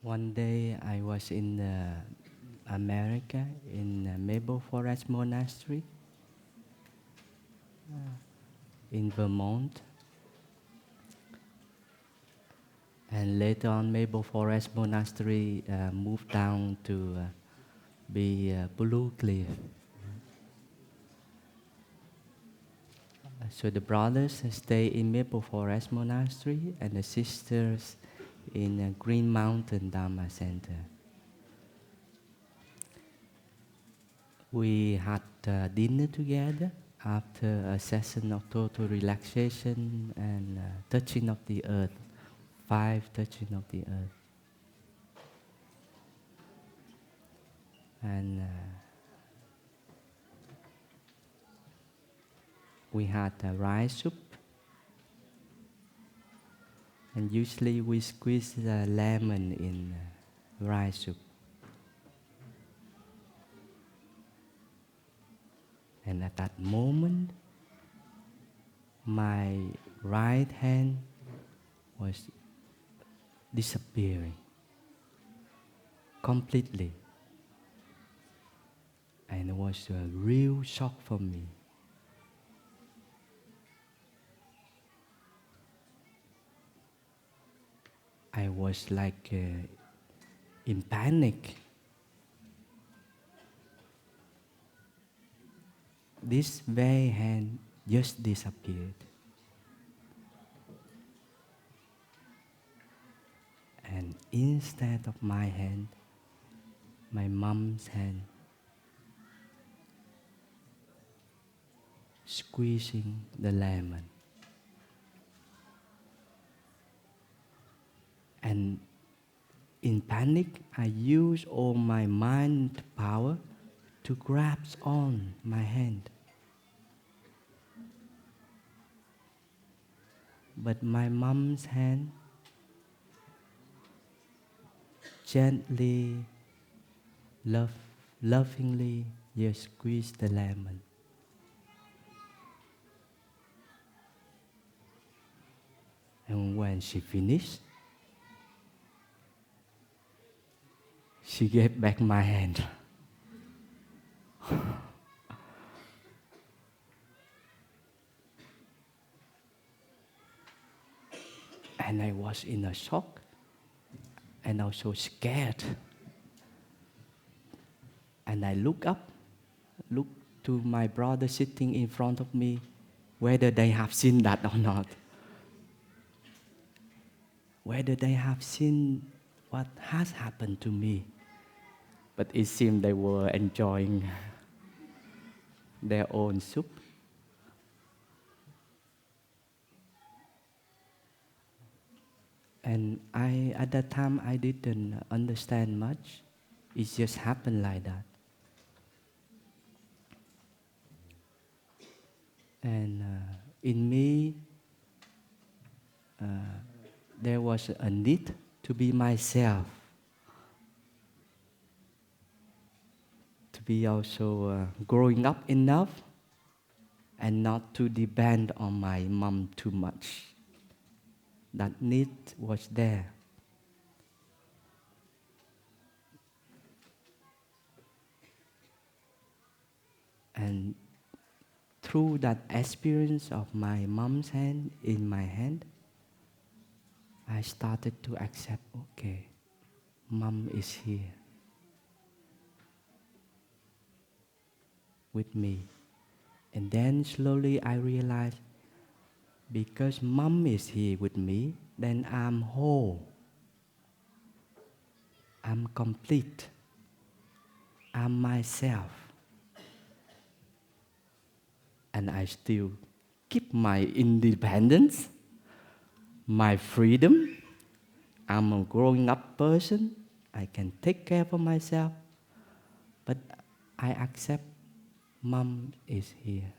One day I was in America, in Maple Forest Monastery in Vermont. And later on, Maple Forest Monastery moved down to be Blue Cliff. So the brothers stay in Maple Forest Monastery and the sisters in Green Mountain Dharma Center. We had dinner together after a session of total relaxation and touching of the earth, 5 touching of the earth. And we had rice soup. And usually we squeeze lemon in rice soup. And at that moment, my right hand was disappearing completely. And it was a real shock for me. I was like in panic. This very hand just disappeared. And instead of my hand, my mom's hand, squeezing the lemon. And in panic, I use all my mind power to grasp on my hand. But my mom's hand gently, lovingly just squeezed the lemon. And when she finished, she gave back my hand. And I was in a shock and also scared. And I looked to my brother sitting in front of me, whether they have seen that or not. Whether they have seen what has happened to me. But it seemed they were enjoying their own soup. And at that time, I didn't understand much. It just happened like that. And in me, there was a need to be myself. To be also growing up enough and not to depend on my mom too much. That need was there. And through that experience of my mom's hand in my hand, I started to accept, okay, mom is here with me. And then slowly I realized, because mom is here with me, then I'm whole. I'm complete. I'm myself. And I still keep my independence, my freedom. I'm a growing up person. I can take care of myself. But I accept mom is here.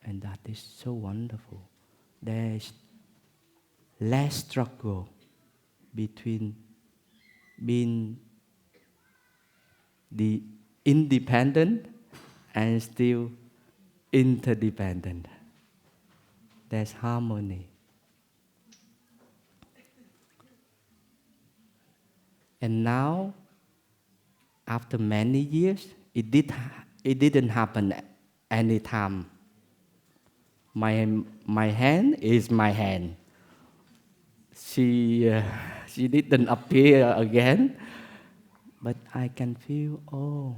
And that is so wonderful. There is less struggle between being the independent and still interdependent. There's harmony. And now, after many years, it didn't happen any time. My hand is my hand. She, uh, she didn't appear again, but I can feel, oh,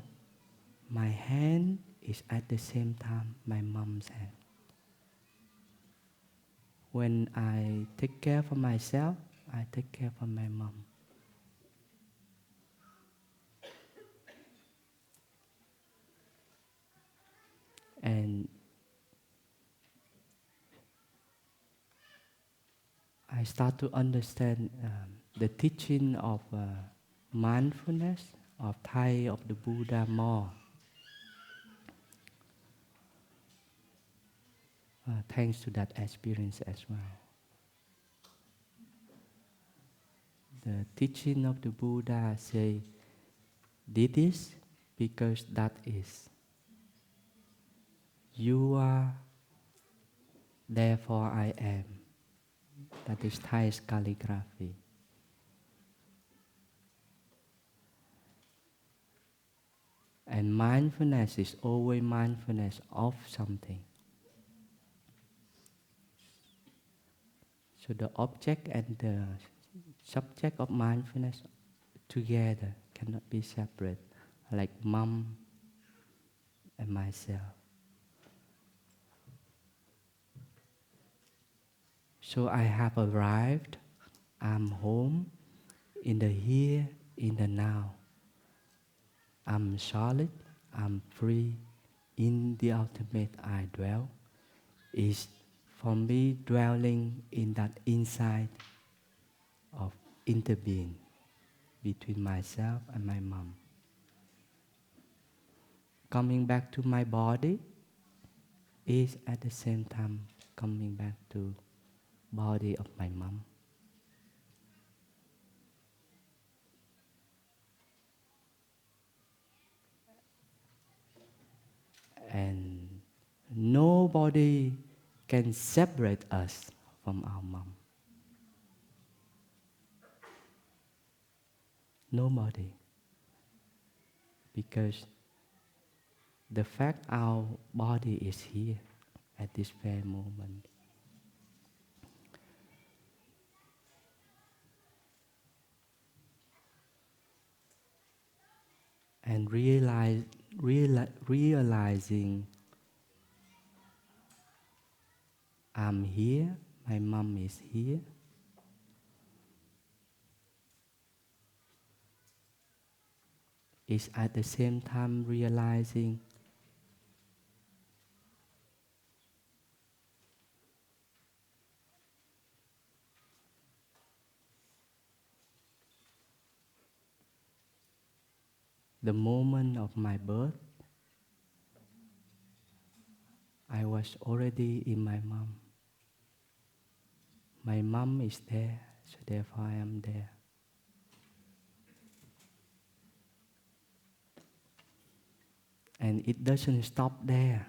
my hand is at the same time my mom's hand. When I take care for myself, I take care for my mom. And I start to understand the teaching of mindfulness, of Thai, of the Buddha more. Thanks to that experience as well. The teaching of the Buddha say, this is because that is. You are, therefore I am. That is Thai calligraphy. And mindfulness is always mindfulness of something. So the object and the subject of mindfulness together cannot be separate, like mom and myself. So I have arrived, I'm home, in the here, in the now. I'm solid, I'm free, in the ultimate I dwell. Is for me dwelling in that inside of interbeing between myself and my mom. Coming back to my body is at the same time coming back to body of my mom. And nobody can separate us from our mom. Nobody. Because the fact our body is here at this very moment. And realizing I'm here, my mom is here. Is at the same time realizing the moment of my birth, I was already in my mom. My mom is there, so therefore I am there. And it doesn't stop there.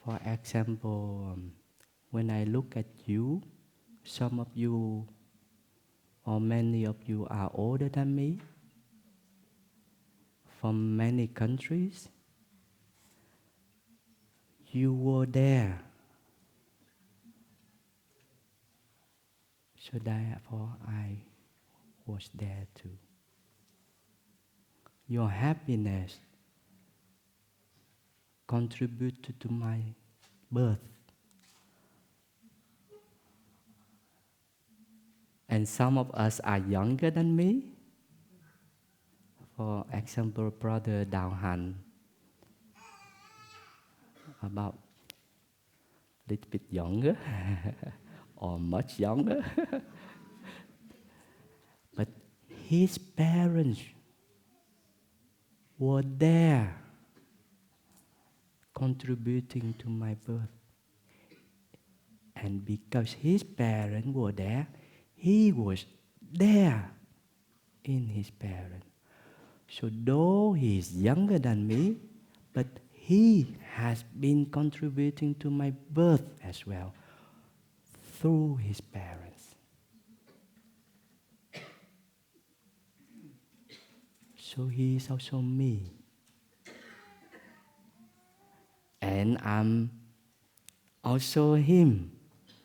For example, when I look at you, some of you or many of you are older than me, from many countries. You were there. So therefore I was there too. Your happiness contributed to my birth. And some of us are younger than me. For example, brother Dao Han, about a little bit younger, or much younger. But his parents were there, contributing to my birth. And because his parents were there, he was there in his parents. So though he is younger than me, but he has been contributing to my birth as well through his parents. So he is also me. And I'm also him.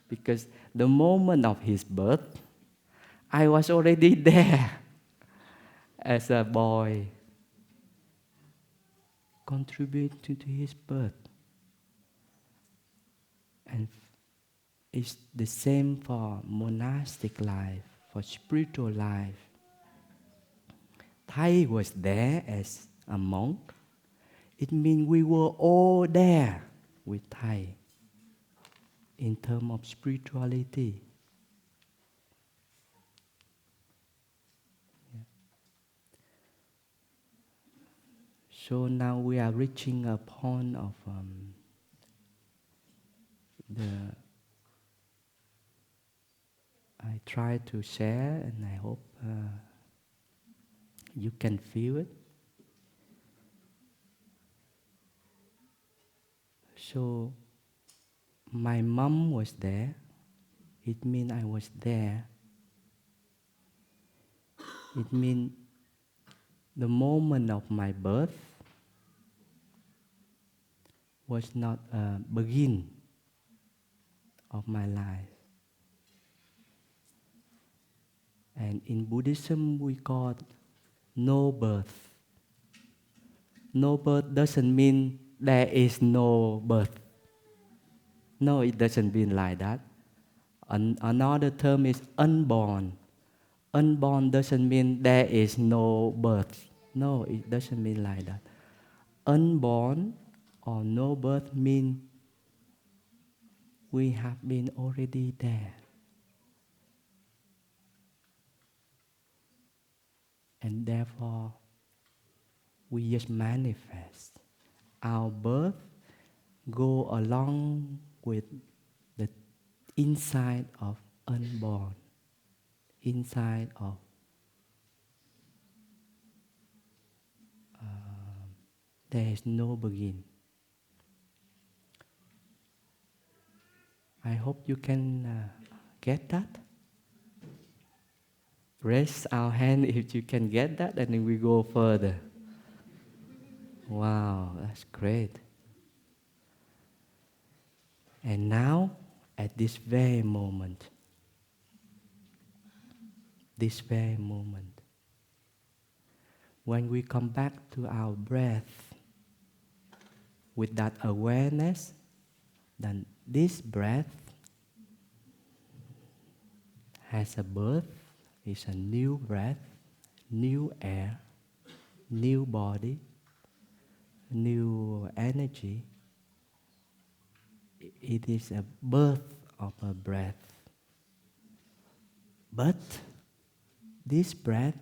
Because the moment of his birth, I was already there as a boy, contributing to his birth. And it's the same for monastic life, for spiritual life. Thai was there as a monk. It means we were all there with Thai in terms of spirituality. So now we are reaching a point of I try to share, and I hope you can feel it. So my mom was there. It means I was there. It means the moment of my birth was not a begin of my life. And in Buddhism we call no birth. No birth doesn't mean there is no birth. No, it doesn't mean like that. Another term is unborn. Unborn doesn't mean there is no birth. No, it doesn't mean like that. Unborn or no birth means we have been already there. And therefore, we just manifest. Our birth go along with the inside of unborn, inside of there is no begin. I hope you can get that. Raise our hand if you can get that, and then we go further. Wow, that's great. And now, at this very moment, when we come back to our breath with that awareness, then this breath has a birth, is a new breath, new air, new body, new energy. It is a birth of a breath. But this breath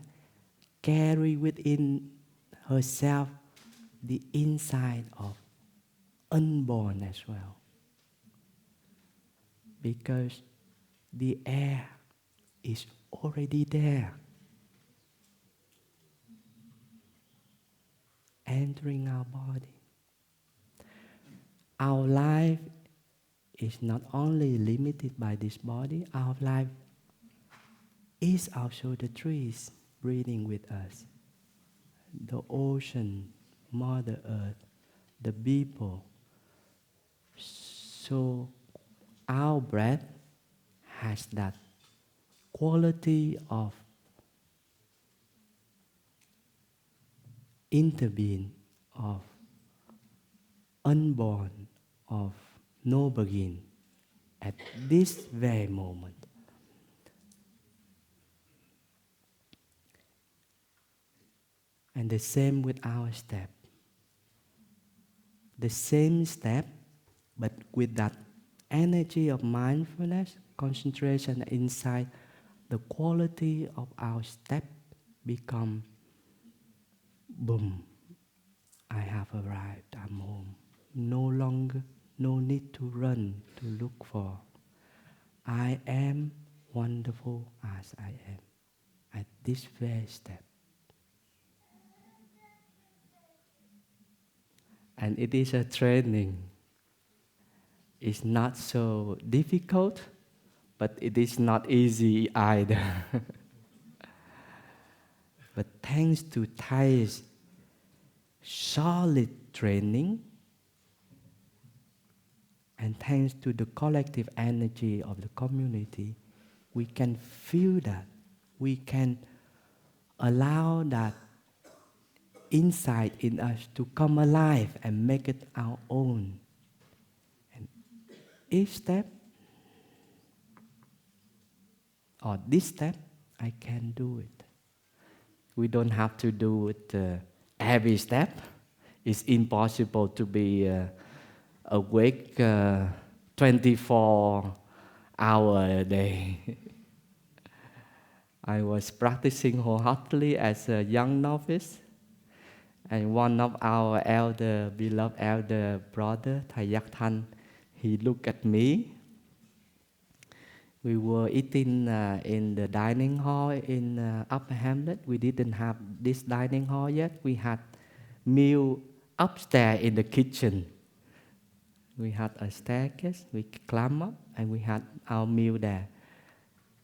carry within herself the inside of unborn as well. Because the air is already there, entering our body. Our life is not only limited by this body, our life is also the trees breathing with us, the ocean, Mother Earth, the people. So our breath has that quality of interbeing, of unborn, of no begin at this very moment. And the same with our step. The same step, but with that energy of mindfulness, concentration inside, the quality of our step become, boom, I have arrived, I'm home. No longer, no need to run, to look for. I am wonderful as I am at this very step. And it is a training. It's not so difficult, but it is not easy either. But thanks to Thai's solid training, and thanks to the collective energy of the community, we can feel that. We can allow that insight in us to come alive and make it our own. And each step, or this step, I can do it. We don't have to do it every step. It's impossible to be awake 24 hours a day. I was practicing wholeheartedly as a young novice, and one of our beloved elder brother, Thầy Giác Thanh, he looked at me. We were eating in the dining hall in Upper Hamlet. We didn't have this dining hall yet. We had meal upstairs in the kitchen. We had a staircase. We climbed up and we had our meal there.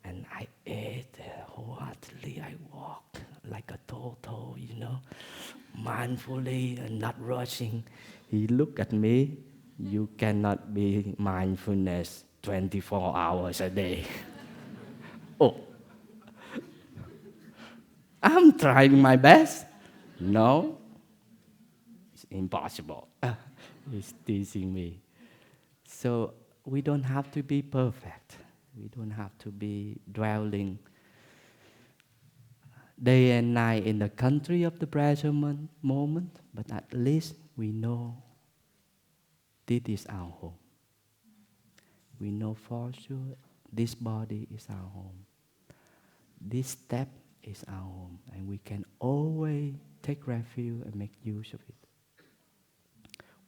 And I ate wholeheartedly. I walked like a total, mindfully and not rushing. He looked at me. You cannot be mindfulness 24 hours a day. Oh, I'm trying my best. No, it's impossible. He's teasing me. So we don't have to be perfect. We don't have to be dwelling day and night in the country of the present moment, but at least we know this is our home. We know for sure this body is our home. This step is our home, and we can always take refuge and make use of it.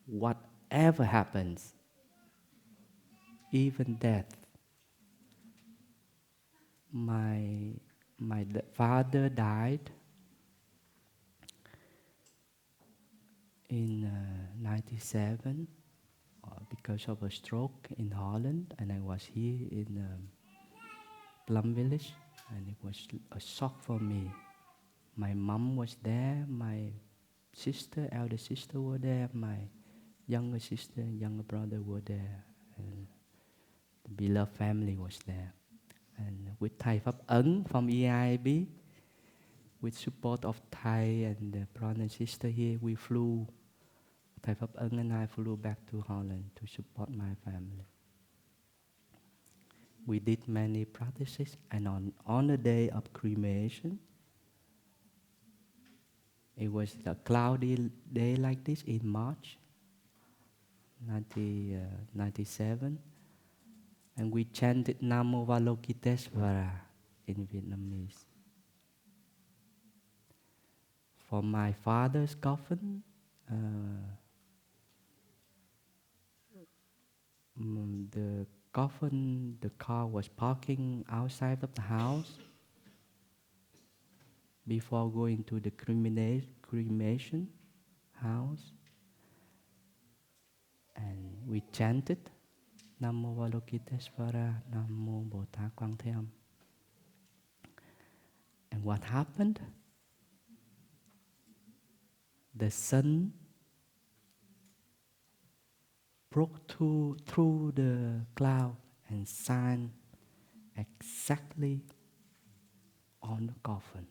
Whatever happens, even death. My father died in 97 because of a stroke in Holland, and I was here in Plum village, and it was a shock for me. My mom was there, my elder sister were there, my younger sister and younger brother were there, and the beloved family was there. And with Thầy Phap from EIB, with support of Thai and the brother and sister here, we flew. Thầy Phap and I flew back to Holland to support my family. We did many practices, and on the day of cremation, it was a cloudy day like this in March 1997, and we chanted Namo Avalokiteshvara in Vietnamese. For my father's coffin, the car was parking outside of the house before going to the cremation house. And we chanted Namo Avalokiteshvara, Namo Bồ-Tát Quang Thế Âm. And what happened? The sun broke through the cloud and shine exactly on the coffin.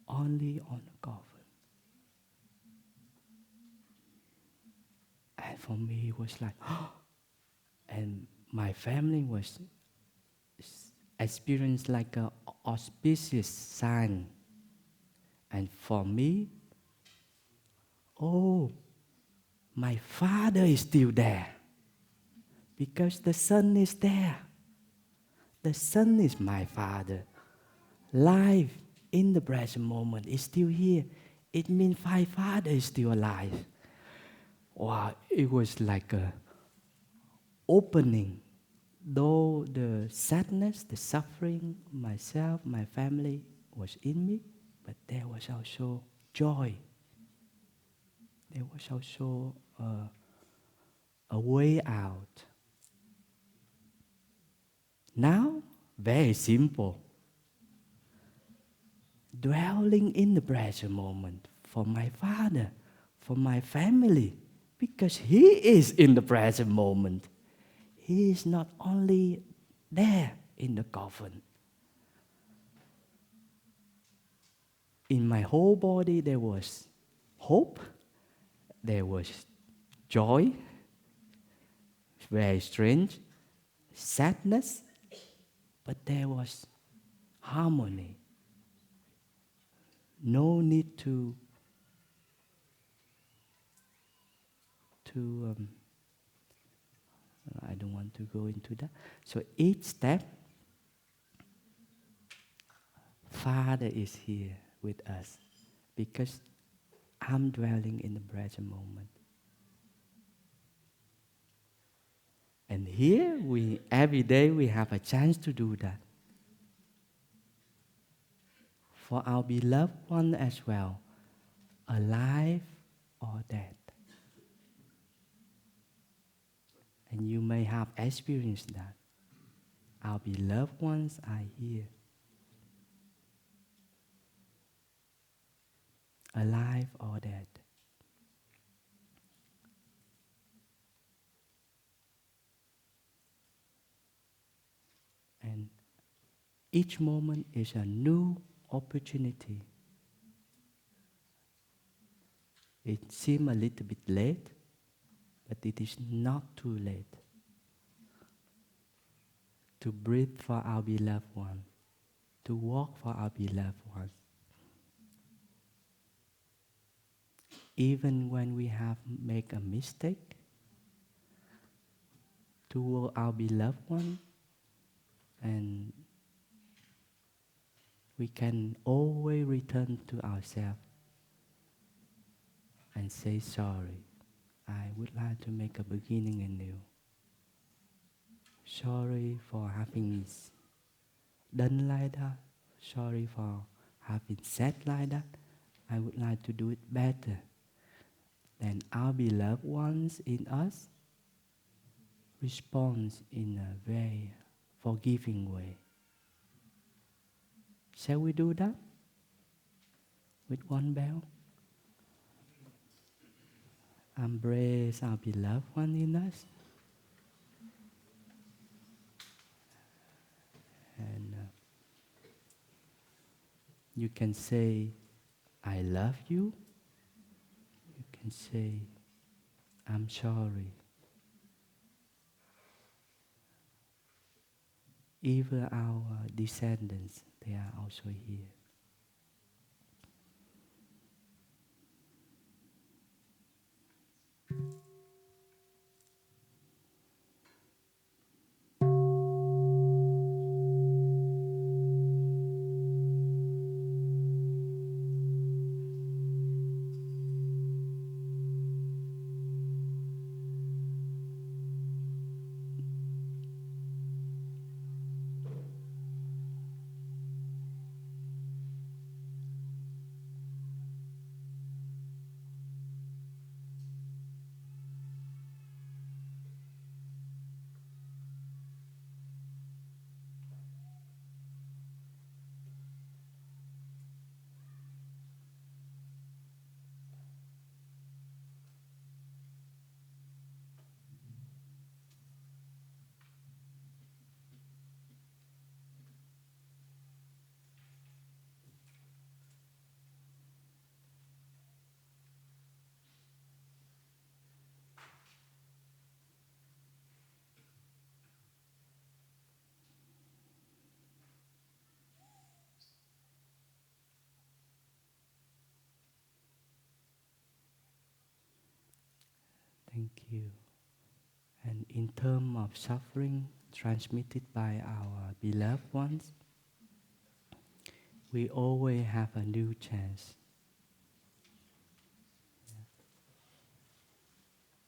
Only on the coffin. And for me, it was like, and my family was experienced like an auspicious sign. And for me, my father is still there. Because the sun is there. The sun is my father. Life in the present moment is still here. It means my father is still alive. Wow, it was like a opening. Though the sadness, the suffering, myself, my family was in me, but there was also joy. There was also a way out. Now, very simple. dwelling in the present moment for my father, for my family, because he is in the present moment. He is not only there in the coffin. In my whole body there was hope, there was joy, very strange, sadness, but there was harmony. No need to I don't want to go into that. So each step, Father is here with us because I'm dwelling in the present moment. And here every day we have a chance to do that. For our beloved one as well, alive or dead. And you may have experienced that. Our beloved ones are here. Alive or dead. And each moment is a new opportunity. It seems a little bit late, but it is not too late to breathe for our beloved one, to walk for our beloved ones. Even when we have made a mistake, toward our beloved one, and we can always return to ourselves and say sorry. I would like to make a beginning anew. Sorry for having done like that. Sorry for having said like that. I would like to do it better. Then our beloved ones in us responds in a very forgiving way. Shall we do that? With one bell? Embrace our beloved one in us. And you can say, I love you. You can say, I'm sorry. Even our descendants, they are also here. Thank you. And in terms of suffering transmitted by our beloved ones, we always have a new chance.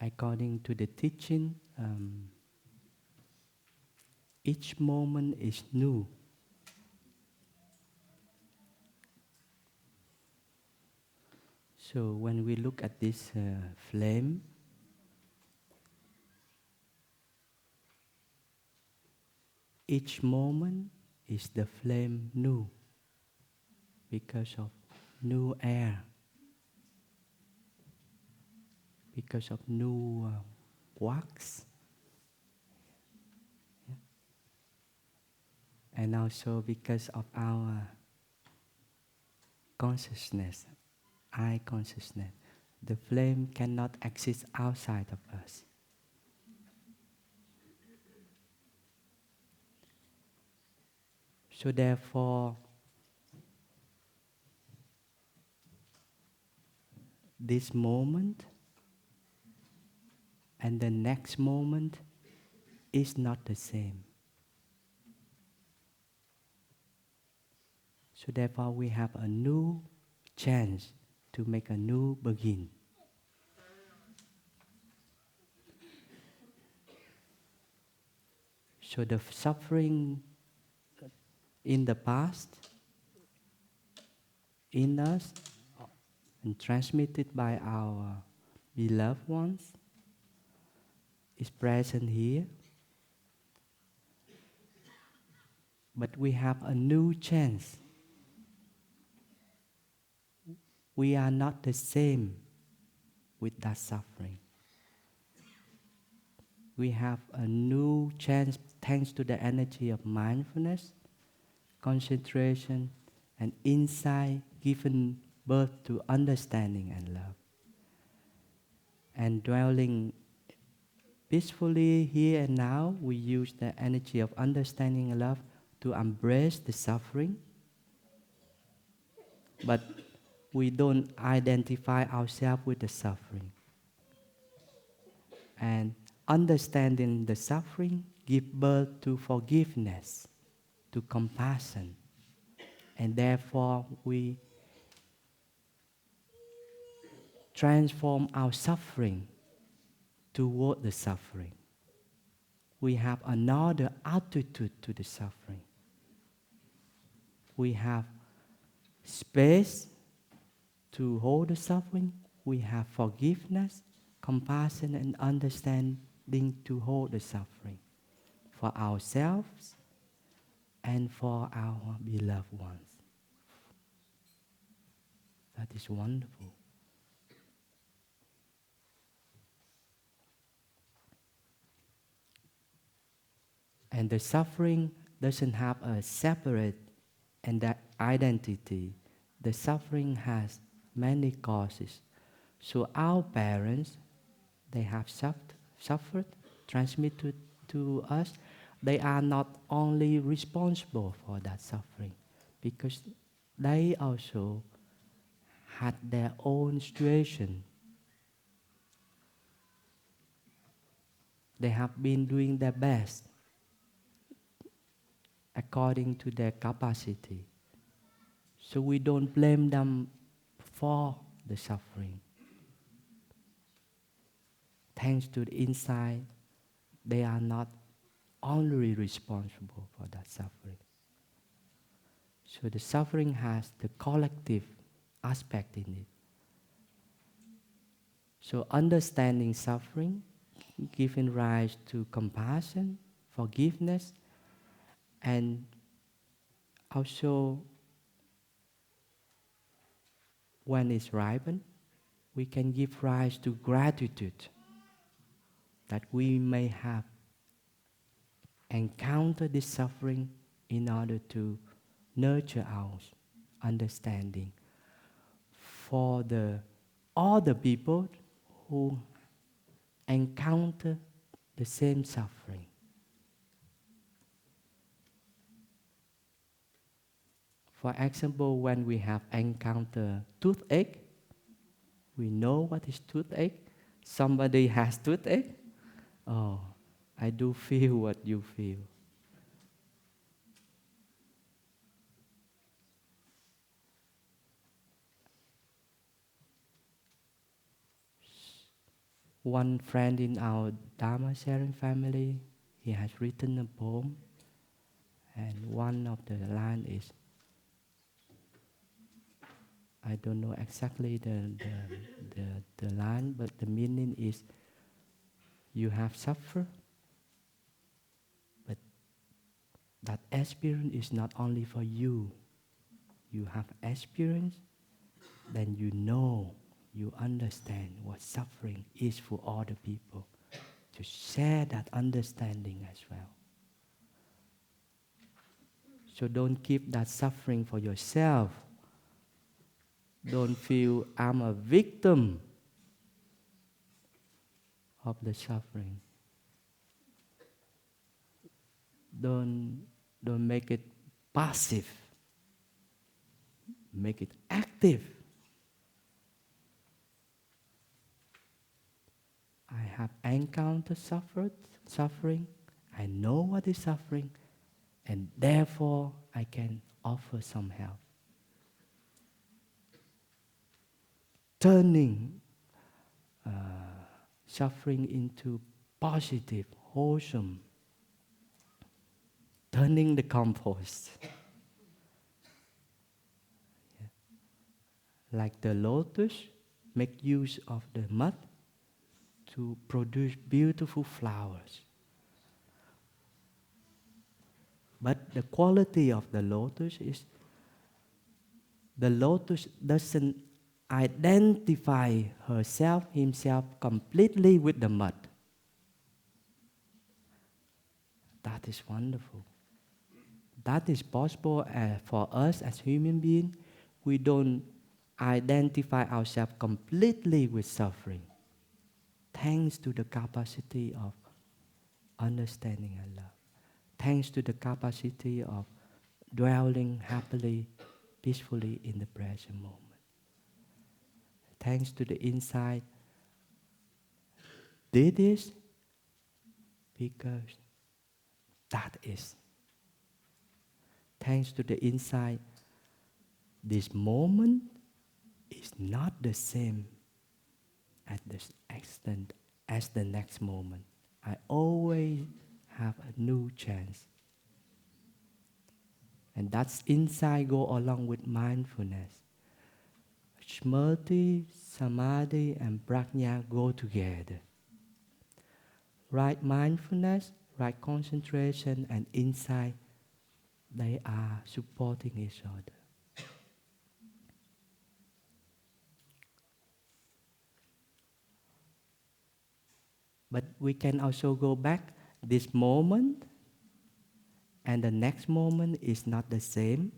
According to the teaching, each moment is new. So when we look at this flame, each moment is the flame new. because of new air, because of new wax, yeah. And also because of our consciousness, I consciousness. The flame cannot exist outside of us. So therefore, this moment and the next moment is not the same. So therefore we have a new chance to make a new begin. So the suffering in the past, in us, and transmitted by our beloved ones, is present here. But we have a new chance. We are not the same with that suffering. We have a new chance thanks to the energy of mindfulness, concentration, and insight given birth to understanding and love. And dwelling peacefully here and now, we use the energy of understanding and love to embrace the suffering. But we don't identify ourselves with the suffering. And understanding the suffering gives birth to forgiveness, to compassion. And therefore we transform our suffering toward the suffering. We have another attitude to the suffering. We have space to hold the suffering. We have forgiveness, compassion, and understanding to hold the suffering for ourselves and for our beloved ones. That is wonderful. And the suffering doesn't have a separate and that identity. The suffering has many causes. So our parents, they have suffered, transmitted to us. They are not only responsible for that suffering, because they also had their own situation. They have been doing their best according to their capacity. So we don't blame them for the suffering. Thanks to the insight, they are not only responsible for that suffering. So the suffering has the collective aspect in it. So understanding suffering, giving rise to compassion, forgiveness, and also when it's ripened, we can give rise to gratitude that we may have encountered this suffering in order to nurture our understanding for all the people who encounter the same suffering. For example, when we have encountered toothache, we know what is toothache. Somebody has toothache. Oh, I do feel what you feel. One friend in our Dharma sharing family, he has written a poem, and one of the lines is, I don't know exactly the line, but the meaning is, you have suffered, but that experience is not only for you. you have experience, then you know, you understand what suffering is for other people. To share that understanding as well. So don't keep that suffering for yourself. Don't feel I'm a victim of the suffering. Don't make it passive. Make it active. I have encountered suffering. I know what is suffering, and therefore I can offer some help. Turning suffering into positive, wholesome. Turning the compost. Yeah. Like the lotus, make use of the mud to produce beautiful flowers. But the quality of the lotus is the lotus doesn't identify himself completely with the mud. That is wonderful. That is possible for us as human beings. We don't identify ourselves completely with suffering, thanks to the capacity of understanding and love, thanks to the capacity of dwelling happily, peacefully in the present moment. Thanks to the insight, did this because that is. Thanks to the insight, this moment is not the same at this extent as the next moment. I always have a new chance. And that's insight go along with mindfulness. Smriti, samadhi, and prajna go together. Right mindfulness, right concentration, and insight, they are supporting each other. But we can also go back. This moment and the next moment is not the same.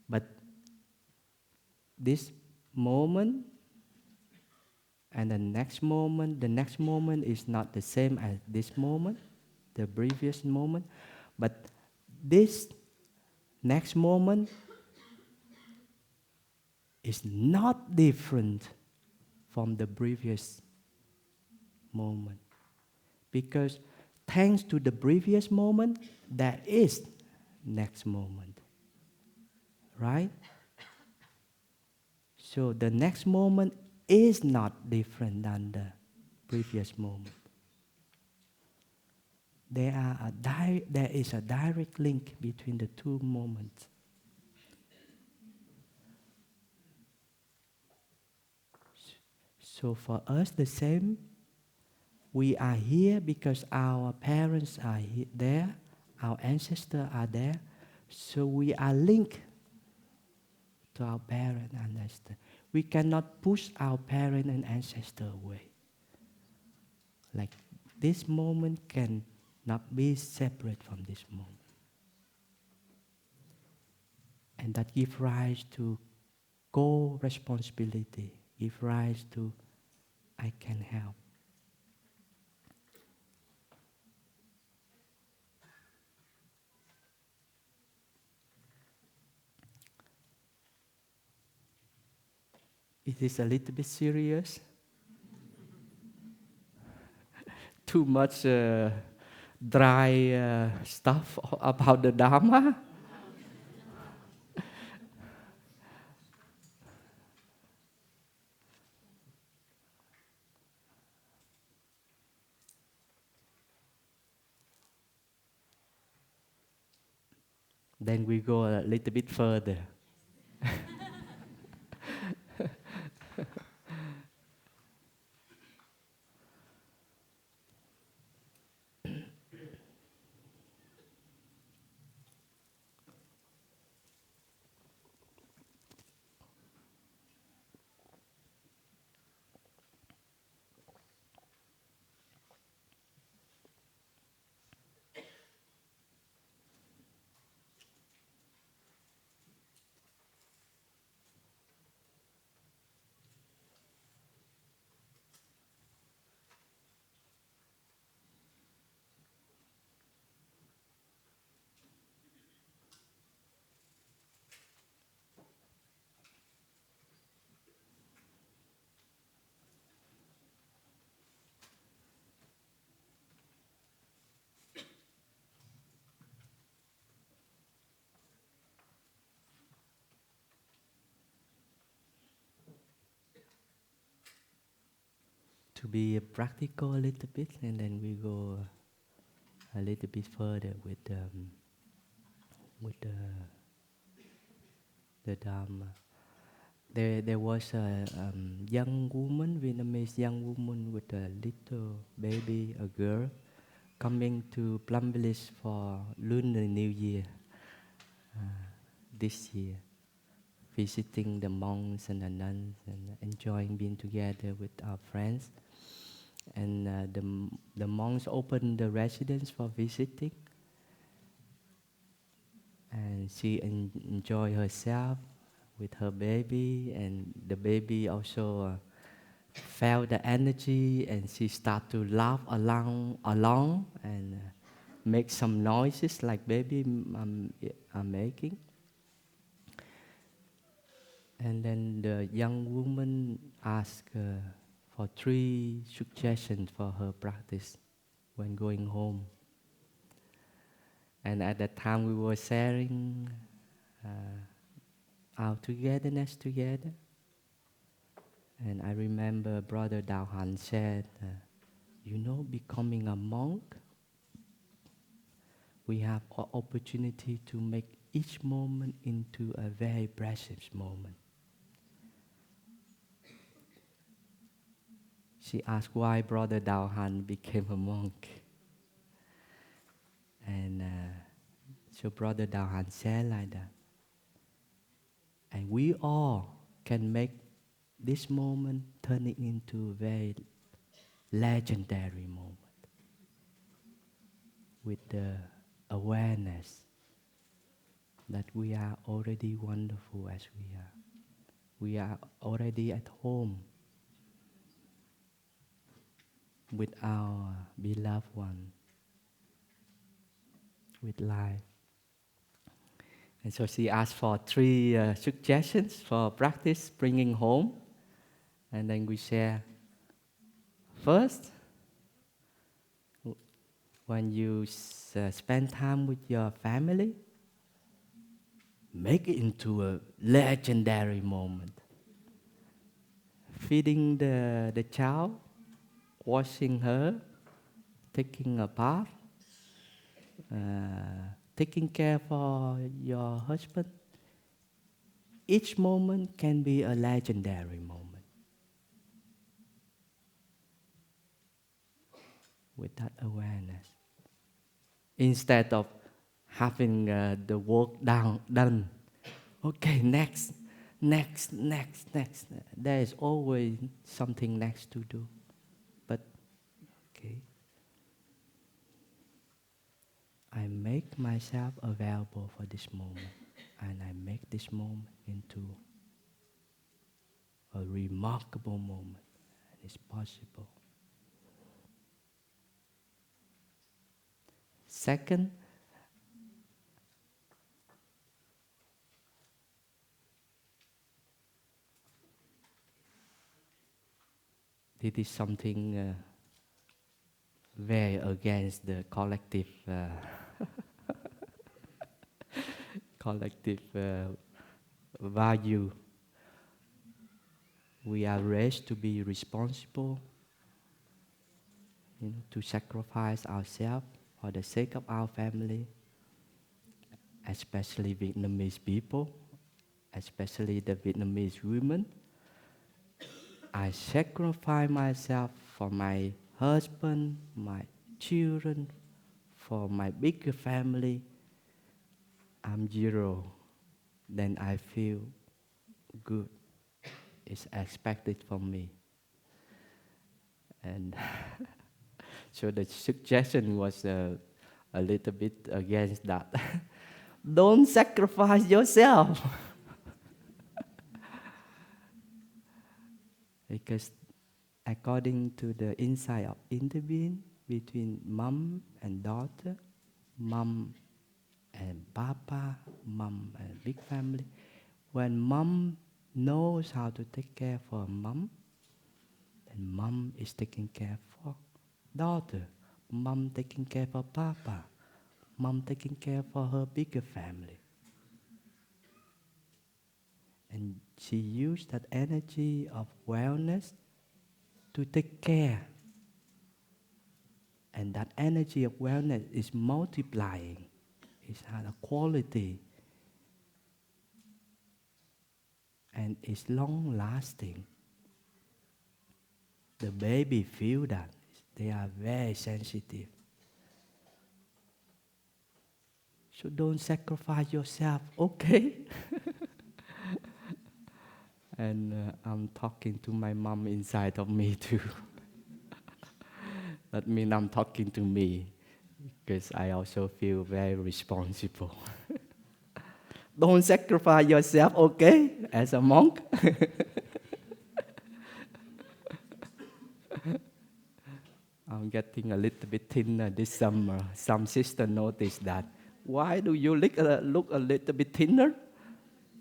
But this moment and the next moment is not the same as this moment, the previous moment. But this next moment is not different from the previous moment. Because thanks to the previous moment, there is next moment. Right? So the next moment is not different than the previous moment. There is a direct link between the two moments. So for us, the same. We are here because our parents are there, our ancestors are there. So we are linked to our parent and ancestor. We cannot push our parent and ancestor away. Like this moment cannot be separate from this moment. And that gives rise to co-responsibility, gives rise to I can help. It is a little bit serious. Too much dry stuff about the Dharma. Then we go a little bit further. to be practical a little bit, and then we go a little bit further with the Dharma. There was a young woman, Vietnamese young woman with a little baby, a girl, coming to Plum Village for Lunar New Year this year, visiting the monks and the nuns and enjoying being together with our friends. And the monks opened the residence for visiting, and she enjoyed herself with her baby, and the baby also felt the energy, and she started to laugh along and make some noises like baby are making. And then the young woman asked for 3 suggestions for her practice when going home. And at that time we were sharing our togetherness together. And I remember Brother Dao Han said, becoming a monk, we have an opportunity to make each moment into a very precious moment. She asked why Brother Dao Han became a monk. And so Brother Dao Han said like that. And we all can make this moment turning into a very legendary moment with the awareness that we are already wonderful as we are. We are already at home with our beloved one, with life. And so she asked for 3 suggestions for practice bringing home. And then we share. First, when you spend time with your family, make it into a legendary moment. Feeding the child, washing her, taking a bath, taking care for your husband. Each moment can be a legendary moment. With that awareness. Instead of having the work done. Okay, next. There is always something next to do. But, okay. I make myself available for this moment. And I make this moment into a remarkable moment. And it's possible. Second, it is something very against the collective value. We are raised to be responsible, to sacrifice ourselves for the sake of our family, especially Vietnamese people, especially the Vietnamese women. I sacrifice myself for my husband, my children, for my bigger family. I'm 0. Then I feel good. It's expected from me. And so the suggestion was a little bit against that. Don't sacrifice yourself. Because according to the insight of interbeing between mom and daughter, mom and papa, mom and big family, when mom knows how to take care for mom, then mom is taking care for daughter, mom taking care for papa, mom taking care for her bigger family. And she used that energy of wellness to take care. And that energy of wellness is multiplying. It has a quality. And it's long-lasting. The baby feel that. They are very sensitive. So don't sacrifice yourself, okay? And I'm talking to my mom inside of me too. That means I'm talking to me because I also feel very responsible. Don't sacrifice yourself, okay? As a monk. I'm getting a little bit thinner this summer. Some sister noticed that. Why do you look a little bit thinner?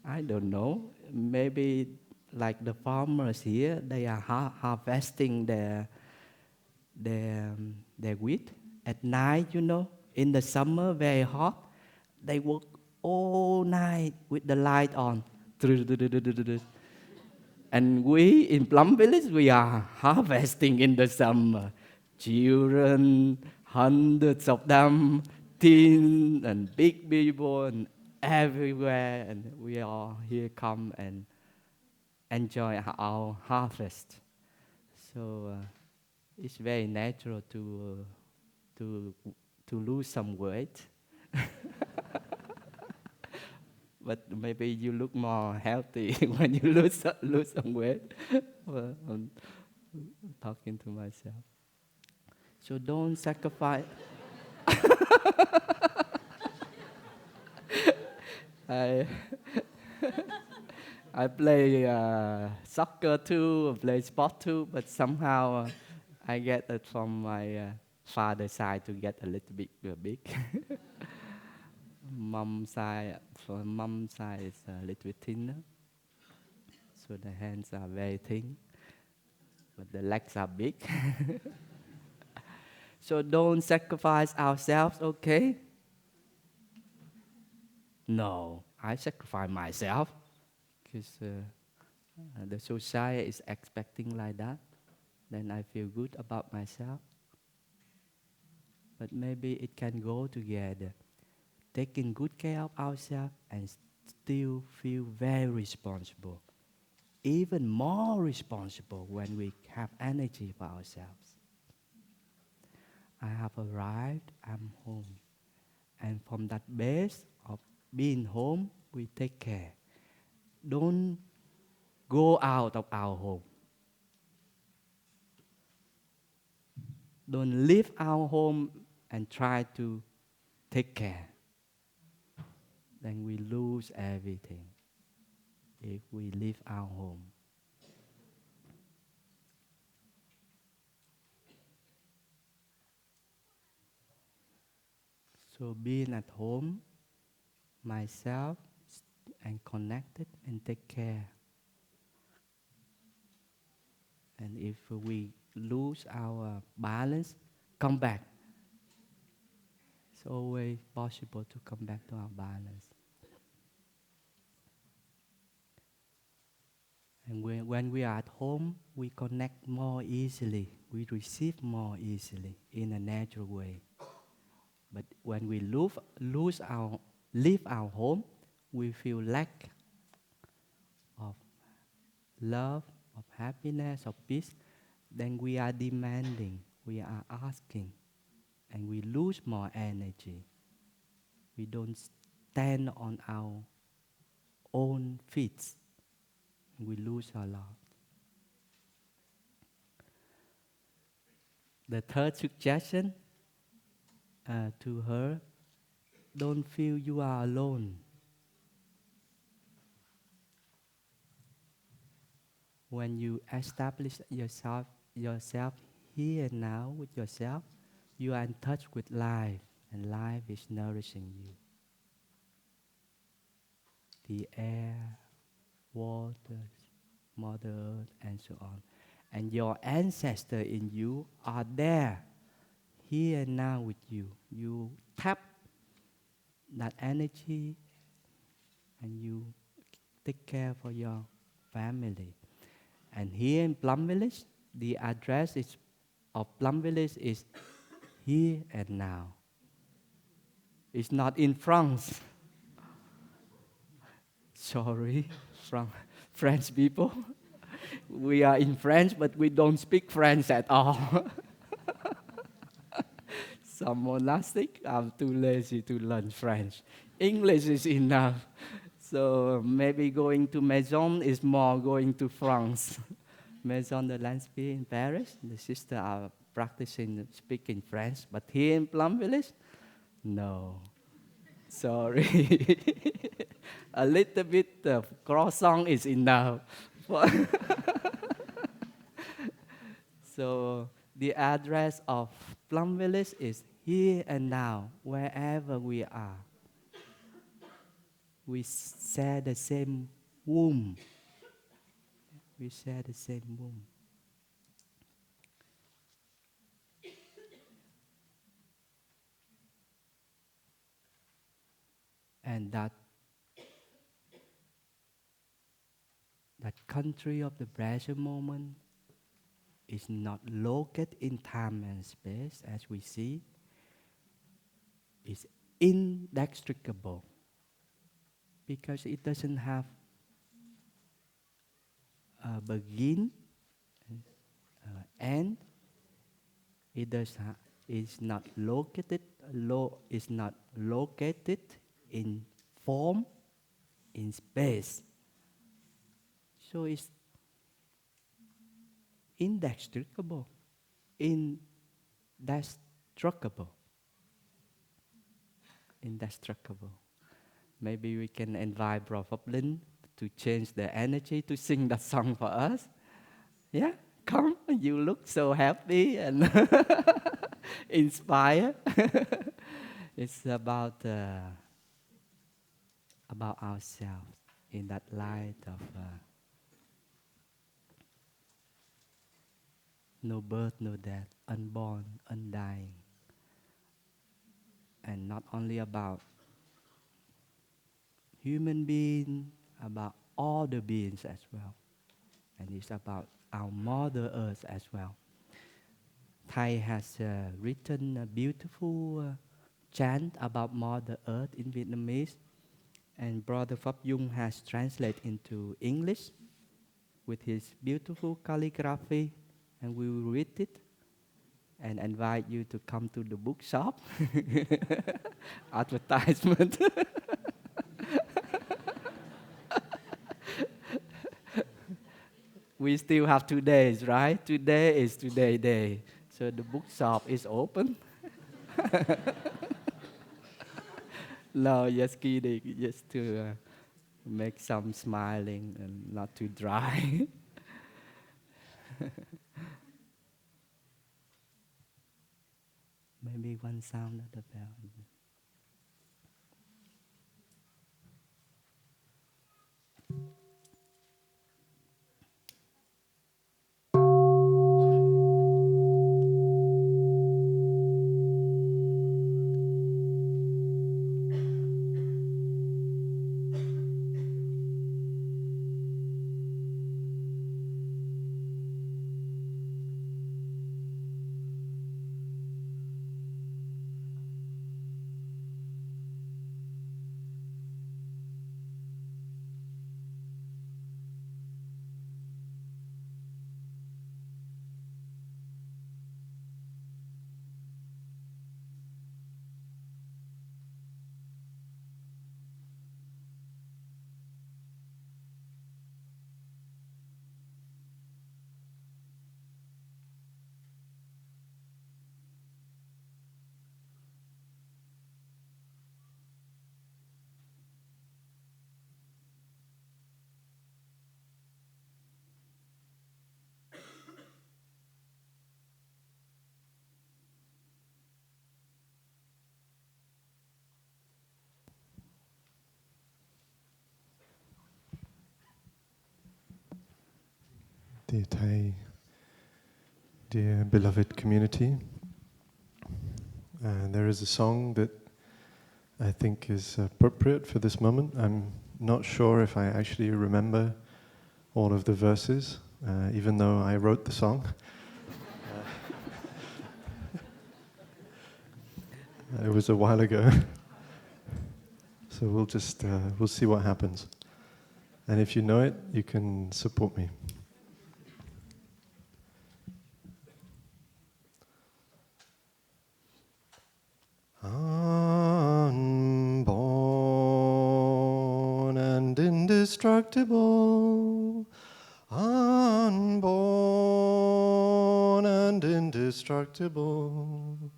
I don't know. Maybe like the farmers here, they are harvesting their wheat at night, In the summer, very hot. They work all night with the light on. And we in Plum Village, we are harvesting in the summer. Children, hundreds of them, teens and big people and everywhere. And we all here come and enjoy our harvest. So it's very natural to lose some weight. But maybe you look more healthy when you lose some weight. Well, I'm talking to myself. So don't sacrifice. I I play soccer too, I play sport too, but somehow I get it from my father's side to get a little bit big. Mom's side is a little bit thinner, so the hands are very thin, but the legs are big. So don't sacrifice ourselves, okay? No, I sacrifice myself because the society is expecting like that. Then I feel good about myself. But maybe it can go together. Taking good care of ourselves and still feel very responsible. Even more responsible when we have energy for ourselves. I have arrived, I'm home. And from that base of being home, we take care. Don't go out of our home. Don't leave our home and try to take care. Then we lose everything if we leave our home. So being at home, myself, and connected and take care. And if we lose our balance, come back. It's always possible to come back to our balance. And when we are at home, we connect more easily. We receive more easily in a natural way. But when we leave our home, we feel lack of love, of happiness, of peace. Then we are demanding, we are asking, and we lose more energy. We don't stand on our own feet. We lose a lot. The third suggestion to her, don't feel you are alone. When you establish yourself here and now with yourself, you are in touch with life, and life is nourishing you. The air, water, Mother Earth, and so on. And your ancestors in you are there, here and now with you. You tap that energy and you take care for your family. And here in Plum Village, The address of Plum Village is here and now. It's not in France. Sorry, French people. We are in French, but we don't speak French at all. Some monastic, I'm too lazy to learn French. English is enough. So maybe going to Maison is more going to France. Maison de l'Inspire in Paris, the sisters are practicing speaking French, but here in Plum Village, no. Sorry. A little bit of croissant is enough. So the address of Plum Village is here and now, wherever we are. We share the same womb. We share the same womb. And that country of the present moment is not located in time and space as we see. It's inextricable because it doesn't have a begin, end. It's not located. It's not located in form, in space. So it's indestructible, indestructible. Indestructible. Maybe we can invite Bro Phap to change the energy to sing that song for us. Yeah, come, you look so happy and inspired. It's about ourselves in that light of no birth, no death, unborn, undying. And not only about human being, about all the beings as well. And it's about our Mother Earth as well. Thai has written a beautiful chant about Mother Earth in Vietnamese, and Brother Phap has translated into English with his beautiful calligraphy, and we will read it and invite you to come to the bookshop. Advertisement. We still have 2 days, right? Today is today day. So the bookshop is open. No, just kidding. Just to make some smiling and not too dry. Maybe one sound of the bell. Dear Thai, dear beloved community, there is a song that I think is appropriate for this moment. I'm not sure if I actually remember all of the verses, even though I wrote the song. It was a while ago. So we'll just, we'll see what happens. And if you know it, you can support me. Unborn and indestructible, unborn and indestructible,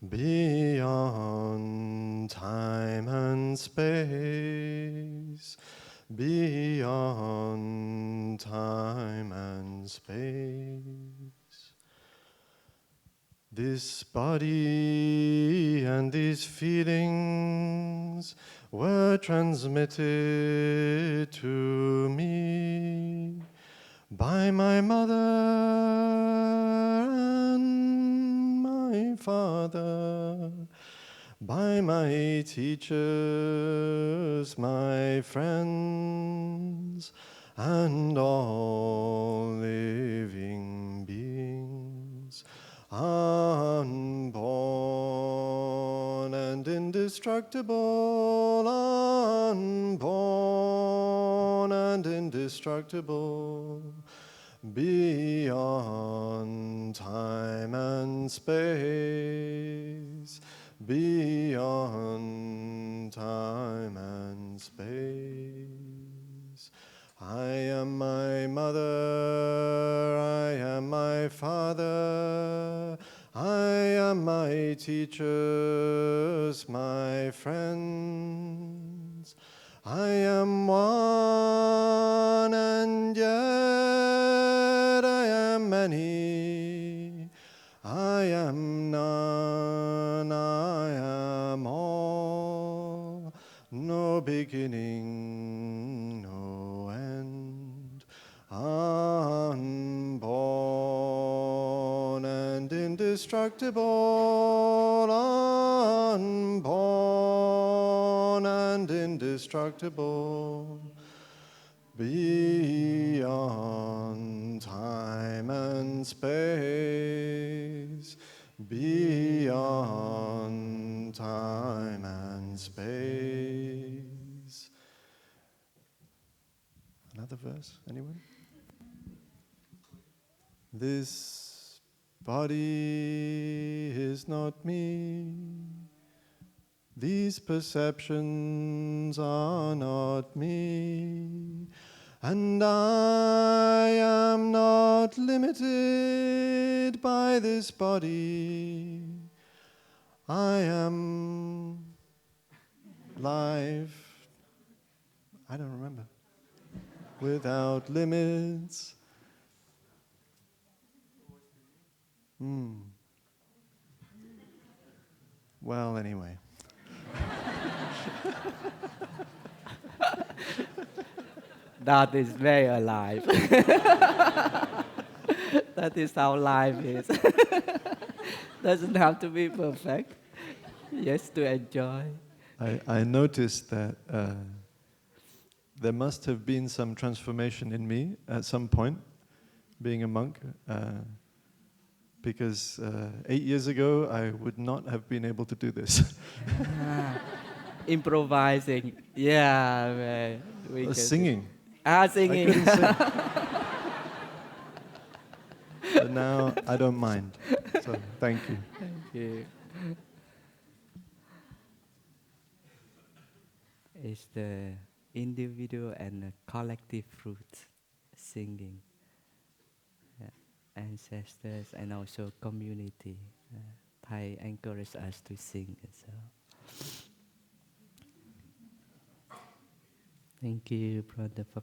beyond time and space, beyond time and space. This body and these feelings were transmitted to me by my mother and my father, by my teachers, my friends, and all living beings. Unborn and indestructible, unborn and indestructible, beyond time and space, beyond time and space. I am my mother, I am my father, I am my teachers, my friends. I am one and yet I am many. I am none, I am all. No beginning, no end. Unborn and indestructible, unborn and indestructible, beyond time and space, beyond time and space. Another verse, anyone? This body is not me. These perceptions are not me. And I am not limited by this body. I am life. I don't remember. Without limits. Well, anyway. That is very alive. That is how life is. Doesn't have to be perfect. Just to enjoy. I noticed that there must have been some transformation in me at some point, being a monk, because 8 years ago I would not have been able to do this. Improvising. Yeah, we can Singing. Singing. I couldn't sing. But now I don't mind. So thank you. Thank you. It's the individual and the collective fruit singing. Ancestors and also community. Thai encourage us to sing as well. Thank you, Brother Phap.